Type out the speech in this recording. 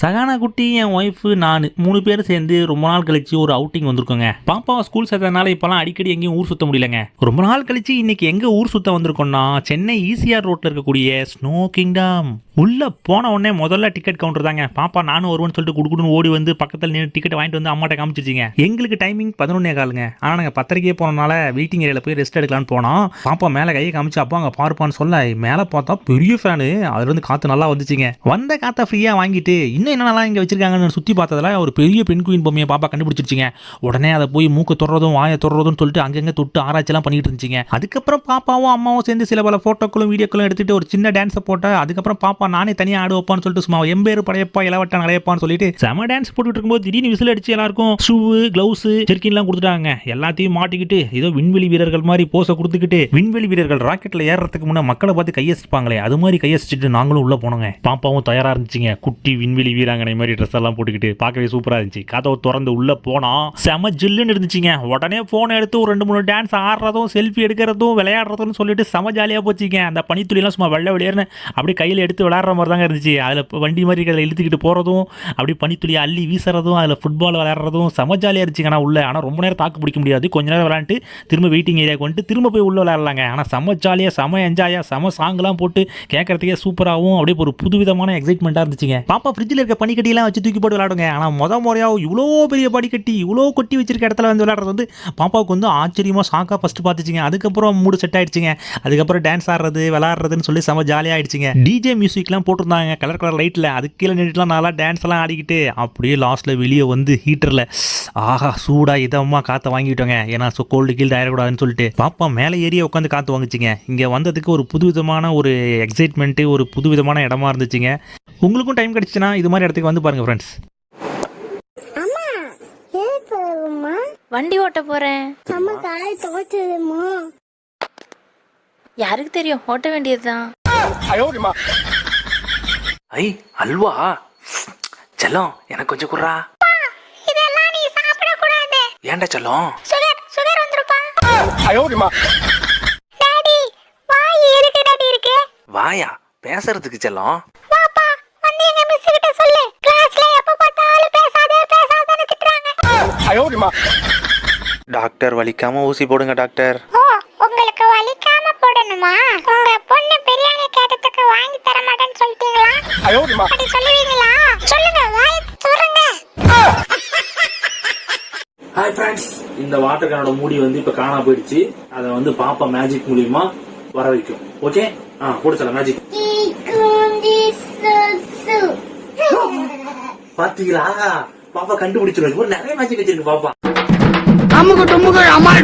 சகானா குட்டி, என் ஒய்ஃபு, நான் 3 பேரும் சேர்ந்து ரொம்ப நாள் கழிச்சு ஒரு அவுட்டிங் வந்திருக்கோங்க. பாப்பாவை ஸ்கூல் சேர்த்ததுனால இப்போலாம் அடிக்கடி எங்கேயும் ஊர் சுத்த முடியலங்க. ரொம்ப நாள் கழிச்சு இன்னைக்கு எங்கே ஊர் சுத்த வந்திருக்கோம்னா, சென்னை ஈசிஆர் ரோட்டில் இருக்கக்கூடிய ஸ்னோ கிங்டம். உள்ளே போன உடனே முதல்ல டிக்கெட் கவுண்டர் தாங்க. பாப்பா நானும் வருவேன்னு சொல்லிட்டு குடுக்குன்னு ஓடி வந்து பக்கத்தில் நின்று டிக்கெட் வாங்கிட்டு வந்து அம்மாட்ட காமிச்சிச்சிங்க. எங்களுக்கு டைமிங் 11:15. ஆனால் நாங்கள் 10:30 போனனால வெயிட்டிங் ஏரியாவில் போய் ரெஸ்ட் எடுக்கலான்னு போனோம். பாப்பா மேலே கையை காமிச்சு அப்பா அங்கே பார்ப்பான்னு சொல்ல மேலே பார்த்தா பெரிய ஃபேனு. அதுலேருந்து காற்று நல்லா வந்துச்சுங்க. வந்த காற்றை ஃப்ரீயாக வாங்கிட்டு இன்னும் என்னென்னலாம் இங்கே வச்சிருக்காங்கன்னு சுற்றி பார்த்ததில் ஒரு பெரிய பெண் குயின் பொம்மையை பாப்பா கண்டுபிடிச்சிருச்சிங்க. உடனே அதை போய் மூக்க தொடுறதும் வாயை தொடுறதும் சொல்லிட்டு அங்கங்கே தொட்டு ஆராய்ச்சிலாம் பண்ணிட்டு இருந்துச்சிங்க. அதுக்கப்புறம் பாப்பாவும் அம்மாவும் சேர்ந்து சில பல ஃபோட்டோக்களும் வீடியோக்களும் எடுத்துகிட்டு ஒரு சின்ன டான்ஸை போட்டால் அதுக்கப்புறம் பாப்பா நானே தனியாக ஆடு வைப்பான்னு சொல்லிட்டு சும்மா எம்பேரு படையப்பா இளவட்ட நடையப்பான்னு சொல்லிட்டு செம டான்ஸ் போட்டுட்டு இருக்கும்போது திடீர்னு விசில் அடிச்சு எல்லாருக்கும் ஷூ, கிளவுஸ், ஜெர்கின்லாம் கொடுத்துட்டாங்க. எல்லாத்தையும் மாட்டிக்கிட்டு ஏதோ விண்வெளி வீரர்கள் மாதிரி போஸை கொடுத்துக்கிட்டு விண்வெளி வீரர்கள் ராக்கெட்டில் ஏறுறதுக்கு முன்னே மக்களை பார்த்து கையசிப்பாங்களே அது மாதிரி கையசிச்சுட்டு நாங்களும் உள்ளே போனோங்க. பாப்பாவும் தயாராக இருந்துச்சுங்க. குட்டி விண்வெளி வீராங்கனை மாதிரி ட்ரெஸ் எல்லாம் போட்டுக்கிட்டு பார்க்கவே சூப்பராக இருந்துச்சு. கதவை திறந்து உள்ளே போனோம். செம ஜில்லுன்னு இருந்துச்சுங்க. உடனே ஃபோனை எடுத்து ஒரு 2-3 டான்ஸ் ஆடுறதும் செல்ஃபி எடுக்கிறதும் விளையாடுறதும் சொல்லிட்டு செம ஜாலியாக போச்சுங்க. அந்த பனித்துளிலாம் சும்மா வெள்ளை வெளியேறுன்னு அப்படி கையில் எடுத்து விளையாடுற மாதிரி தாங்க இருந்துச்சு. அதில் வண்டி மாதிரி அதில் இழுத்துக்கிட்டு போகிறதும் அப்படி பனித்துளியை அள்ளி வீசுறதும் அதில் ஃபுட்பால் விளையாடுறதும் செம ஜாலியாக இருந்துச்சுங்க. ஆனால் உள்ளே ஆனால் ரொம்ப நேரம் தாக்கு பிடிக்க முடியாது. கொஞ்ச நேரம் விளையாண்டு திரும்ப வெயிட்டிங் ஏரியாவுக்கு வந்துட்டு திரும்ப போய் உள்ளே விளையாடலாங்க. ஆனால் செம ஜாலியாக செம என்ஜாயாக செம சாங்லாம் போட்டு கேட்கறதுக்கே சூப்பராகவும் அப்படியே ஒரு புதுவிதமான எக்ஸைட்மெண்ட்டாக இருந்துச்சுங்க. பாப்பா ஃப்ரிட்ஜில் இருக்க பனிக்கட்டியெல்லாம் வச்சு தூக்கி போட்டு விளையாடுங்க. ஆனால் முறையாக இவ்வளோ பெரிய பனிக்கட்டி இவ்வளோ கொட்டி வச்சிருக்க இடத்துல வந்து விளையாடுறது வந்து பாப்பாவுக்கு வந்து ஆச்சரியமாக ஷாக்காக ஃபஸ்ட்டு பார்த்துச்சிங்க. அதுக்கப்புறம் மூடு செட் ஆகிடுச்சிங்க. அதுக்கப்புறம் டான்ஸ் ஆடுறது விளையாடுறதுன்னு சொல்லி செம ஜாலியாக ஆகிடுச்சிங்க. டிஜே மியூசிக்லாம் போட்டிருந்தாங்க கலர் கலர் லைட்டில். அதுக்கு கீழே நின்றுட்டுலாம் நல்லா டான்ஸ் எல்லாம் ஆடிக்கிட்டு அப்படியே லாஸ்ட்டில் வெளியே வந்து ஹீட்டரில் ஆஹா சூடாக இதமாக காற்றை வாங்கிட்டோங்க. ஏன்னா கோல்டு கீல்டு ஆயிடக்கூடாதுன்னு சொல்லிட்டு பாப்பா மேலே ஏறிய உட்காந்து காற்று வாங்கிச்சிங்க. இங்கே வந்ததுக்கு ஒரு புதுவிதமான ஒரு எக்ஸைட்மெண்ட்டு ஒரு புதுவிதமான இடமா இருந்துச்சுங்க. உங்களுக்கும் டைம் கிடச்சிச்சுன்னா இது மாதிரி இடத்துக்கு வந்து பாருங்கள் ஃப்ரெண்ட்ஸ். வண்டி ஓட்ட போறேன். யாருக்கு தெரியும், ஓட்ட வேண்டியதுதான். ஐ அல்வா செல்லம் எனக்கு கொஞ்சம் குர்ரா. இதெல்லாம் நீ சாப்பிட கூடாது. ஏன்டா செல்லம்? சுகர் வந்துருப்பா. டாடி வாய் எதுக்கு டாடி இருக்கு? வாயா பேசுறதுக்கு செல்லம். பாப்பா வந்து எங்க மிஸ் கிட்ட சொல்லு. கிளாஸ்ல எப்ப பார்த்தாலும் பேசாதேன்னு திட்டுறாங்க. டாக்டர் வலிக்காம ஊசி போடுங்க டாக்டர். ஓ உங்களுக்கு வலிக்காம போடணுமா? உங்க பொண்ணு பிரியாணி கேட்டதுக்கு வாங்கி தர மாட்டேன்னு சொல்லிட்டீங்களா? அப்படி சொல்லுவீங்களா? சொல்லுங்க வாயை திறங்க. ஹாய் ஃப்ரெண்ட்ஸ், இந்த வாட்டர் கேனோட மூடி வந்து இப்ப காணாம போயிடுச்சு. அதை வந்து பாப்பா மேஜிக் மூலியமா வர வைக்கும். ஓகே போடுச்சல மேஜிக். பாத்தீங்களா பாப்பா கண்டுபிடிச்சிருவாங்க. நிறைய மேஜிக் வச்சிருக்கு பாப்பா. அம்முக்கு டும்முக்கு அம்மா